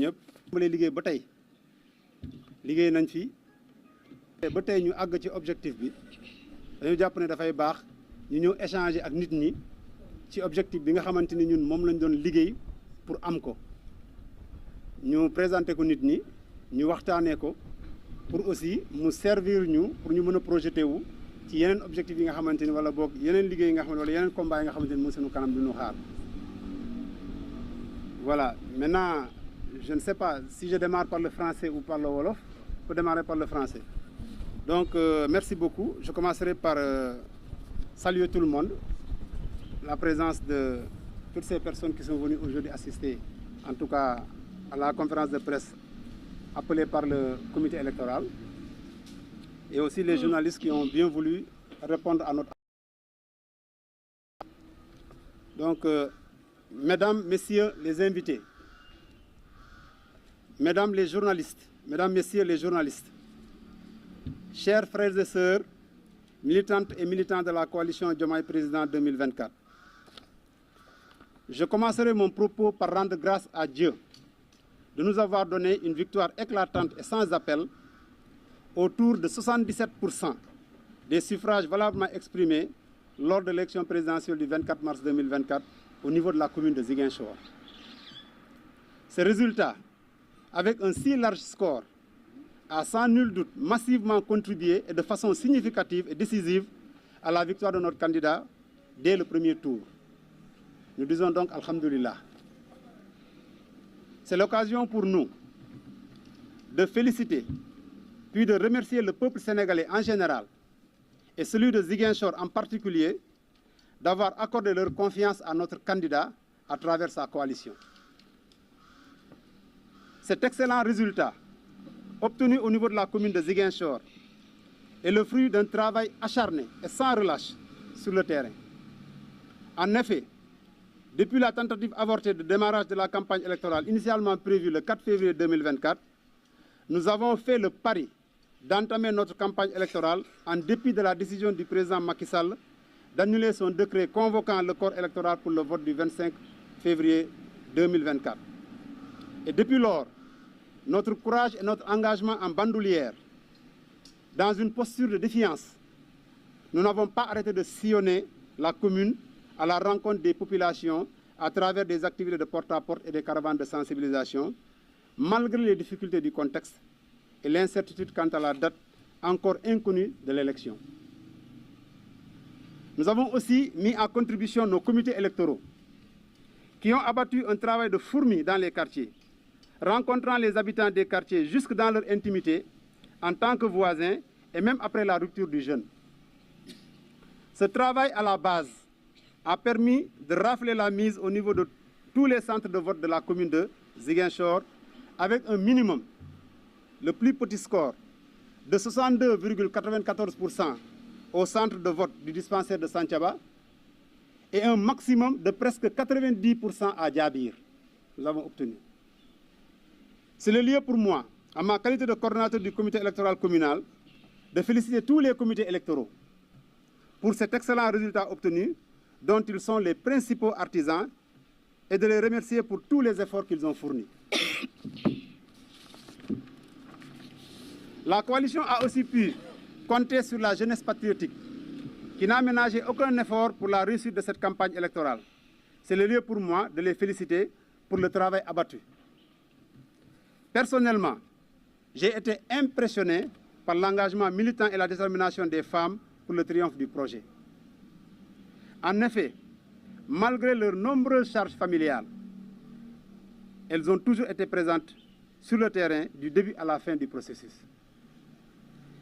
ñëpp. ma lay liggéey ba tey liggéey nañ fi ba tey ñu àgg ci objectif bi dañu jàpp ne dafay baax ñu ñëw échanger ak nit ñi ci objectif bi nga xamante ni ñun moom lañ doon liggéey pour am ko ñu présenter ko nit ñi ñu waxtaanee ko pour aussi mu servir ñu pour ñu mën a projeté wu ci yeneen objectif yi nga xamante ni wala boog yeneen liggéey yi nga xamante wala yeneen combat yi nga xamante ni moo sunu kanam du ñu xaar. Voilà, maintenant je ne sais pas si je démarre par le français ou par le wolof. Je peux démarrer par le français. Donc merci beaucoup. Je commencerai par saluer tout le monde, la présence de toutes ces personnes qui sont venues aujourd'hui assister, en tout cas à la conférence de presse appelée par le comité électoral, et aussi les journalistes qui ont bien voulu répondre à notre... Donc, mesdames, messieurs les invités, mesdames les journalistes, mesdames, messieurs les journalistes, chers frères et sœurs, militantes et militants de la coalition Diomaye Président 2024, je commencerai mon propos par rendre grâce à Dieu de nous avoir donné une victoire éclatante et sans appel autour de 77% des suffrages valablement exprimés lors de l'élection présidentielle du 24 mars 2024 au niveau de la commune de Ziguinchor. Ce résultat, avec un si large score, a sans nul doute massivement contribué et de façon significative et décisive à la victoire de notre candidat dès le premier tour. Nous disons donc Alhamdulillah. C'est l'occasion pour nous de féliciter puis de remercier le peuple sénégalais en général et celui de Ziguinchor en particulier d'avoir accordé leur confiance à notre candidat à travers sa coalition. Cet excellent résultat obtenu au niveau de la commune de Ziguinchor est le fruit d'un travail acharné et sans relâche sur le terrain. En effet, depuis la tentative avortée de démarrage de la campagne électorale initialement prévue le 4 février 2024, nous avons fait le pari d'entamer notre campagne électorale en dépit de la décision du président Macky Sall d'annuler son décret convoquant le corps électoral pour le vote du 25 février 2024. Et depuis lors, notre courage et notre engagement en bandoulière, dans une posture de défiance, nous n'avons pas arrêté de sillonner la commune à la rencontre des populations à travers des activités de porte-à-porte et des caravanes de sensibilisation, malgré les difficultés du contexte et l'incertitude quant à la date encore inconnue de l'élection. Nous avons aussi mis en contribution nos comités électoraux qui ont abattu un travail de fourmi dans les quartiers, rencontrant les habitants des quartiers jusque dans leur intimité en tant que voisins et même après la rupture du jeûne. Ce travail à la base a permis de rafler la mise au niveau de tous les centres de vote de la commune de Ziguinchor avec un minimum, le plus petit score, de 62,94% au centre de vote du dispensaire de Santhiaba et un maximum de presque 90% à Djabir. Nous avons obtenu. C'est le lieu pour moi, en ma qualité de coordonnateur du comité électoral communal, de féliciter tous les comités électoraux pour cet excellent résultat obtenu dont ils sont les principaux artisans et de les remercier pour tous les efforts qu'ils ont fournis. La coalition a aussi pu compter sur la jeunesse patriotique qui n'a ménagé aucun effort pour la réussite de cette campagne électorale. C'est le lieu pour moi de les féliciter pour le travail abattu. Personnellement, j'ai été impressionné par l'engagement militant et la détermination des femmes pour le triomphe du projet. En effet, malgré leurs nombreuses charges familiales, elles ont toujours été présentes sur le terrain du début à la fin du processus.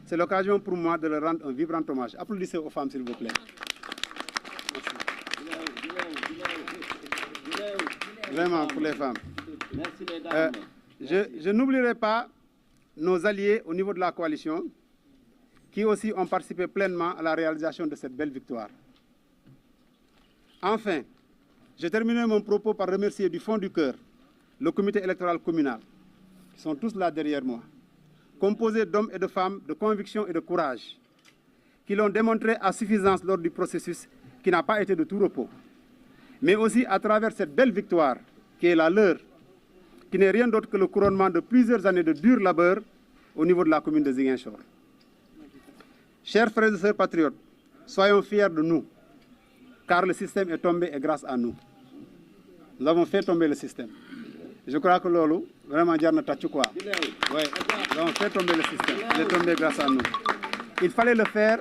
C'est l'occasion pour moi de leur rendre un vibrant hommage. Applaudissez aux femmes, s'il vous plaît. Vraiment, pour les femmes. Je n'oublierai pas nos alliés au niveau de la coalition qui aussi ont participé pleinement à la réalisation de cette belle victoire. Enfin, je terminerai mon propos par remercier du fond du cœur le comité électoral communal, qui sont tous là derrière moi, composé d'hommes et de femmes de conviction et de courage, qui l'ont démontré à suffisance lors du processus qui n'a pas été de tout repos, mais aussi à travers cette belle victoire qui est la leur, qui n'est rien d'autre que le couronnement de plusieurs années de dur labeur au niveau de la commune de Ziguinchor. Chers frères et sœurs patriotes, soyons fiers de nous, car le système est tombé et grâce à nous. Nous avons fait tomber le système. Je crois que Lolo, vraiment, Diarna quoi. Ouais, nous avons fait tomber le système. Il est tombé grâce à nous. Il fallait le faire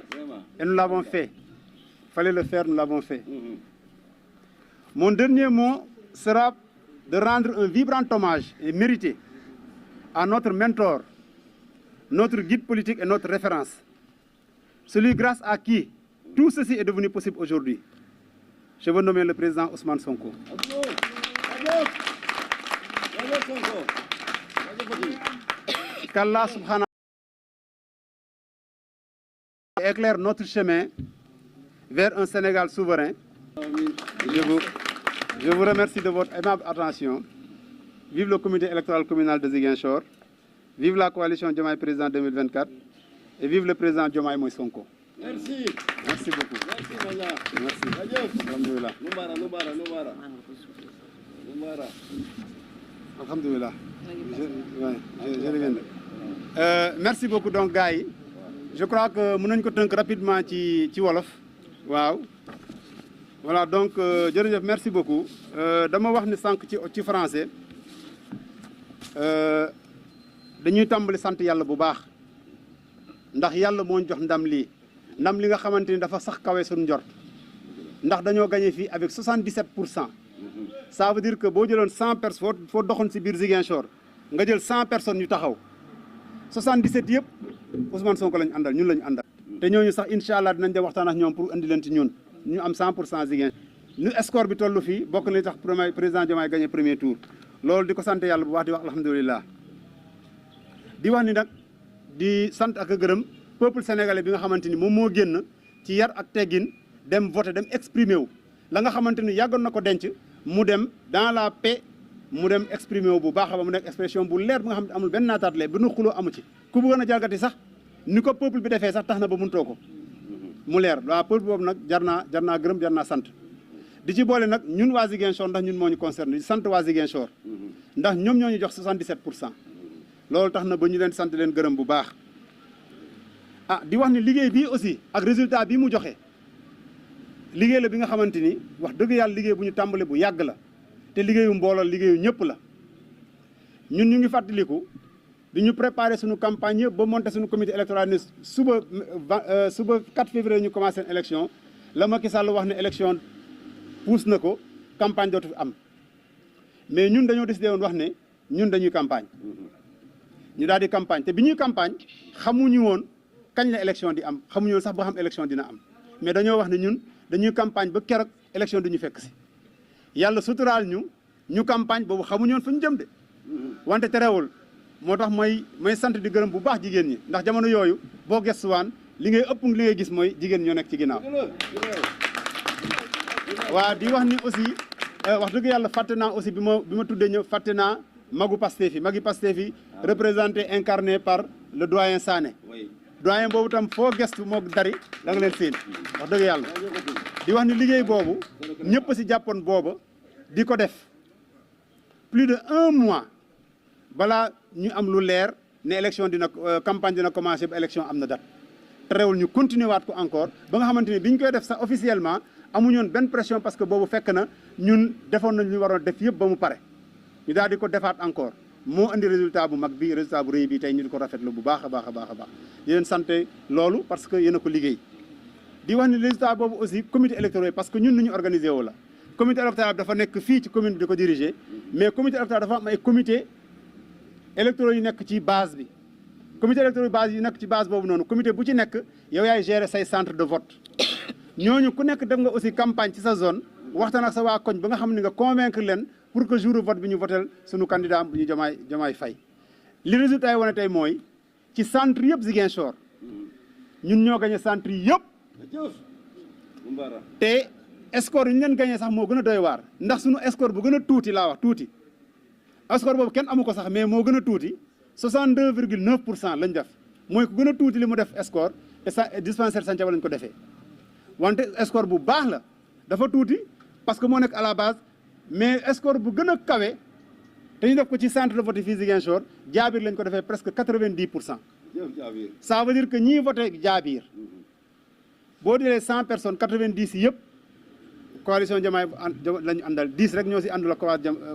et nous l'avons fait. Il fallait le faire, nous l'avons fait. Mon dernier mot sera de rendre un vibrant hommage et mérité à notre mentor, notre guide politique et notre référence. Celui grâce à qui tout ceci est devenu possible aujourd'hui. Je veux nommer le président Ousmane Sonko. Qu'Allah subhanahu wa ta'ala éclaire notre chemin vers un Sénégal souverain. Je vous remercie de votre aimable attention. Vive le comité électoral communal de Ziguinchor. Vive la coalition Diomaye Président 2024. Et vive le président Diomaye Moïse Sonko. Merci. Merci beaucoup. Merci, Maya. Merci. Alhamdulillah. Alhamdulillah. Je reviens. Merci beaucoup donc gars yi. Je crois que mën nañ ko tënk rapidement ci wolof. Waaw. Voilà donc jërëjëf merci beaucoup. Dama wax ni sànq ci français. Dañuy tàmbali sant yàlla bu baax. Ndax yàlla moo ñu jox ndam li nga xamante ni dafa sax kawe suñu njort ndax dañoo gagné fii avec 77%. Ça veut dire que boo jëloon 100 personnes foo doxoon si biir Ziguinchor nga jël 100 personnes ñu taxaw 77 yëpp Ousmane Sonko lañu àndal ñun lañu àndal. te ñooñu sax incha allah dinañ dem waxtaan ak ñoom pour indi leen ci ñun ñu am 100% Ziguinchor. ñu score bi toll fii bokk na li tax président Diomaye gagné premier tour loolu di ko sant yàlla bu baax di wax alhamdulilah. di wax ni nag di sant ak gërëm peuple sénégalais bi nga xamante ni moom moo génn ci yar ak teggin dem voter dem exprimer wu la nga xamante ni yàggoon na ko denc mu dem dans la paix mu dem exprimer wu bu baax ba mu nekk expression bu leer bi nga xam ne amul benn naataatlee benn xuloo amu ci ku bëggoon a jalgati sax ni ko peuple bi defee sax tax na ba mënutoo ko mu leer waaw peuple boobu nag jar naa gërëm jar naa sant di ci boole nag ñun waa Ziguinchor ndax ñun moo ñu concerné di sant waa Ziguinchor ndax ñoom ñoo ñu jox 77%. loolu tax na ba ñu leen sant leen gërëm bu baax di wax ni liggéey bii aussi ak résultat bii mu joxe liggéey la bi nga xamante ni wax dëgg yàlla liggéey bu ñu tàmbale bu yàgg la te liggéeyu mbooloo liggéeyu ñëpp la ñun ñu ngi fàttaliku di ñu préparer suñu campagne yëpp ba monter suñu comité électoral ni suba 4 février ñu commencé seen élection la Macky Sall wax ne élection pousse na ko campagne dootu fi am mais ñun dañoo décidé woon wax ne ñun dañuy campagne ñu daal di campagne te bi ñuy campagne xamuñu woon kañ la élection di am xamuñu woon sax boo xam élection dina am mais dañoo wax ne ñun dañuy campagne ba keroog élection du ñu fekk si yàlla suturaal ñu campagne boobu xamuñu woon fu ñu jëm de wante terewul moo tax may sant di gërëm bu baax jigéen ñi ndax jamono yooyu boo gestuwaan li ngay ëpp li ngay gis mooy jigéen ñoo nekk ci ginnaaw. waa di wax ni aussi wax dëgg yàlla fàtte naa aussi bi ma tuddee ñëw fàtte naa magu Pastef yi magi Pastef yi représenté incarné par le doyen Sané doyen boobu tam foo gestu moo dari da nga leen seen wax dëgg yàlla di wax ni liggéey boobu ñëpp si jàppoon booba di ko def plus de 1 mois balaa ñu am lu leer ne élection dina campagne dina commencé ba élection am na date terewul ñu continuer waat ko encore ba nga xamante ni bi ñu koy def sax officiellement amuñu woon benn pression parce que boobu fekk na ñun defoon nañ ñu waroon def yëpp ba mu pare ñu daal di ko defaat encore moo indi résultat bu mag bi résultat bu rëy bi tey ñu di ko rafetlu bu baax a baax a baax a baax di leen sant loolu parce que yéen a ko liggéey di wax ni résultat boobu aussi comité électoral parce que ñun nu ñu organisé woo la comité électoral dafa nekk fii ci commune bi di ko diriger mais comité électoral dafa am ay comité électoraux yu nekk ci base bi comité électoral base yi nekk ci base boobu noonu comité bu ci nekk yow yaay gérer say centre de vote ñooñu ku nekk def nga aussi campagne ci sa zone waxtaan ak sa waa koñ ba nga xam ne nga convaincre leen pour que jour vote bi ñu votel suñu candidat bu ñu Diomaye Faye li résultat yi wane tey mooy ci centre yëpp Ziguinchor ñun ñoo gagné centre yi yëpp te score yi ñu leen gagné sax moo gën a doy waar ndax suñu score bu gën a tuuti laa wax tuuti score boobu kenn amu ko sax mais moo gën a tuuti 62,9% lañ def mooy ku gën a tuuti li mu def score te sa dispensaire Santhiaba lañ ko defee wante score bu baax la dafa tuuti parce que moo nekk à la base mais score bu gën a kawe te ñu def ko ci centre de vote fii Ziguinchor Jaabir lañ ko defee presque 90%. ça veut dire que ñii voté Jaabir boo jëlee 100 personnes 90 yëpp coalition Diomaye lañu àndal 10 rek ñoo si àndul ak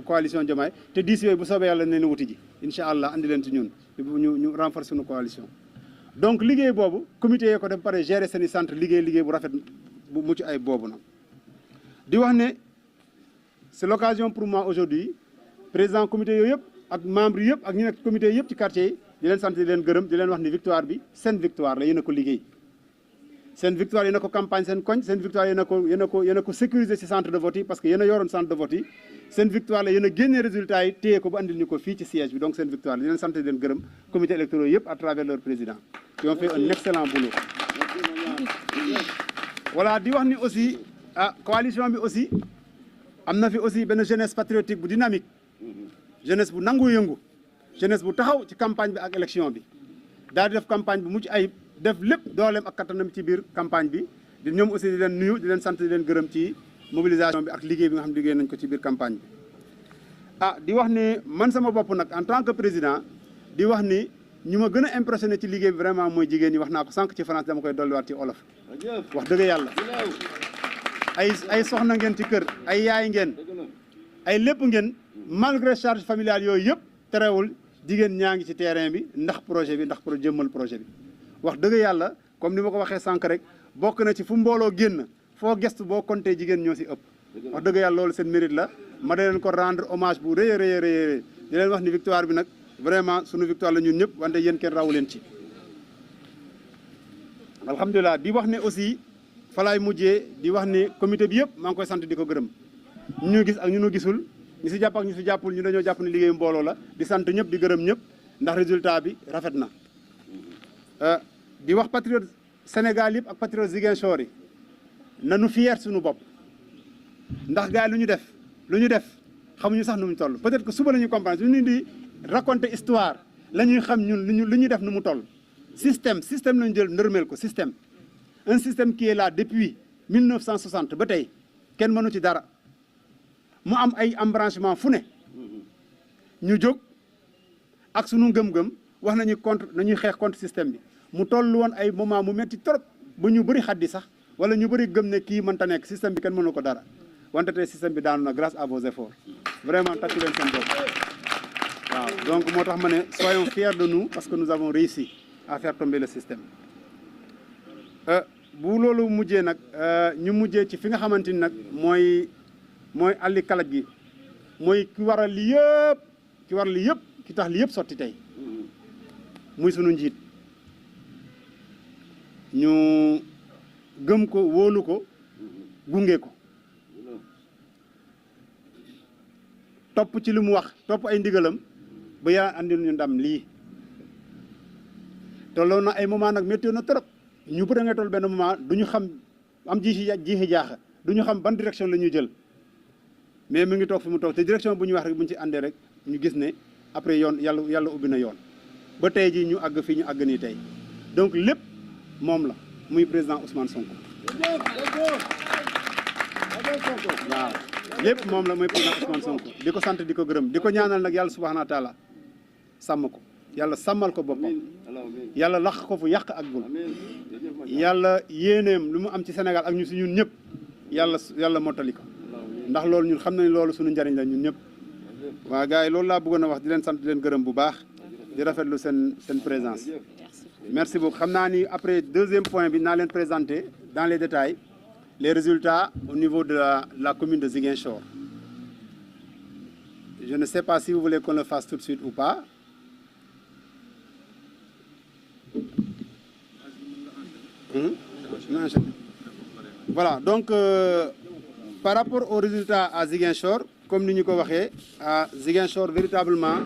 coalition Diomaye te 10 yooyu bu soobee yàlla ne wuti ji incha allah andi leen ci ñun ñu renforcer suñu coalition. donc liggéey boobu comité yee ko def pare gérer seen i centre liggéey bu rafet bu mucc ay boobu nag di wax ne c'est l'occasion pour moi aujourd'hui président comité yooyu yëpp ak membres yëpp ak ñi nekk comité yëpp ci quartier yi di leen sant di leen gërëm di leen wax ni victoire bi seen victoire la yéen a ko liggéey seen victoire yéen a ko campagne seen koñ seen victoire yéen a ko sécuriser ci centre de vote yi parce que yéen a yoroon centre de vote yi seen victoire la yéen a génnee résultats yi téye ko ba andil ñu ko fii ci siège bi donc seen victoire la di leen sant di leen gërëm comité électoraux yëpp à travers leur président qui ont fait un excellent boulot. voilà di wax ni aussi coalition bi aussi am na fi aussi benn jeunesse patriotique bu dynamique jeunesse bu nangu yëngu jeunesse bu taxaw ci campagne bi ak élection bi daal di def campagne bu mucc ayib def lépp dooleem ak kattanam ci biir campagne bi di ñoom aussi di leen nuyu di leen sant di leen gërëm ci mobilisation bi ak liggéey bi nga xam ne liggéey nañ ko ci biir campagne bi. di wax ni man sama bopp nag en tant que président di wax ni ñu ma gën a impressionné ci liggéey bi vraiment mooy jigéen ñi wax naa ko sànq ci France dama koy dolliwaat ci olof. wax dëgg yàlla ay soxna ngeen ci kër ay yaay ngeen ay lépp ngeen malgré charge familiale yooyu yëpp terewul jigéen ñaa ngi ci terrain bi ndax projet bi jëmmal projet bi. wax dëgg yàlla comme ni ma ko waxee sànq rek bokk na ci fu mbooloo génn foo gestu boo compté jigéen ñoo si ëpp. wax dëgg yàlla loolu seen mérite la ma da leen ko rendre hommage bu rëy a rëy di leen wax ni victoire bi nag vraiment sunu victoire la ñun ñëpp wante yéen kenn rawu leen ci. alhamdulilah di wax ne aussi falaay mujjee di wax ne comité bi yëpp maa ngi koy sant di ko gërëm ñu gis ak ñu gisul ñu si jàpp ak ñu si jàppul ñu dañoo jàpp ne liggéeyu mbooloo la di sant ñëpp di gërëm ñëpp ndax résultat bi rafet na. di wax patriote Sénégal yëpp ak patriote Ziguinchor yi nanu fier suñu bopp ndax gars yi lu ñu def xamuñu sax nu mu toll peut-être que suba la ñuy comprendre su ñu di raconter histoire la ñuy xam ñun lu ñuy def nu mu toll. système la ñu jël ndërmeel ko système un système qui est là depuis 1960 ba tey kenn mënu ci dara mu am ay embranchement fu ne ñu jóg ak sunu ngëm-ngëm wax nañuy xeex contre système bi. mu toll woon ay moment mu metti trop ba ñu bëri xaddi sax wala ñu bëri gëm ne kii mënta nekk système bi kenn mënu ko dara wante tey système bi daanu na grâce à vos efforts vraiment tàccu leen seen bopp. waaw donc moo tax ma ne soyons fiers de nous parce que nous avons réussi à faire tomber le système. bu loolu mujjee nag ñu mujjee ci fi nga xamante ni nag mooy àlli kalaj gi mooy ki waral li yëpp ki tax li yëpp sotti tey muy sunu njiit. ñu gëm ko wóolu ko gunge ko topp ci li mu wax topp ay ndigalam ba yaa andil ñu ndam lii tolloon na ay moment nag métti na trop ñu bëri nga toll benn moment du ñu xam am jiixi jaaxa du ñu xam ban direction la ñuy jël mais mu ngi toog fi mu toog te direction bu ñu wax rek bu ñu ci àndee rek ñu gis ne après yoon yàlla ubbi na yoon ba tey ji ñu àgg fii ñu àgg nii tey donc lépp moom la muy président Ousmane Sonko waaw lépp moom la muy président Ousmane Sonko di ko sant di ko gërëm di ko ñaanal nag yàlla subhanahu wa taala sàmm ko yàlla sàmmal ko boppam yàlla lax ko fu yàq ak gul yàlla yéeneem lu mu am ci Sénégal ak ñu si ñun ñëpp yàlla mottali ko ndax loolu ñun xam nañ loolu suñu njariñ la ñun ñëpp waa gars yi loolu laa bëggoon a wax di leen sant di leen gërëm bu baax di rafetlu seen présence merci beaucoup xam naa ni après deuxième point bi naa leen présenter dans les détails les résultats au niveau de la commune de Ziguinchor. Je ne sais pas si vous voulez qu'on le fasse tout de suite ou pas. Voilà, donc par rapport aux résultats à Ziguinchor, comme nous l'avons dit, à Ziguinchor, véritablement,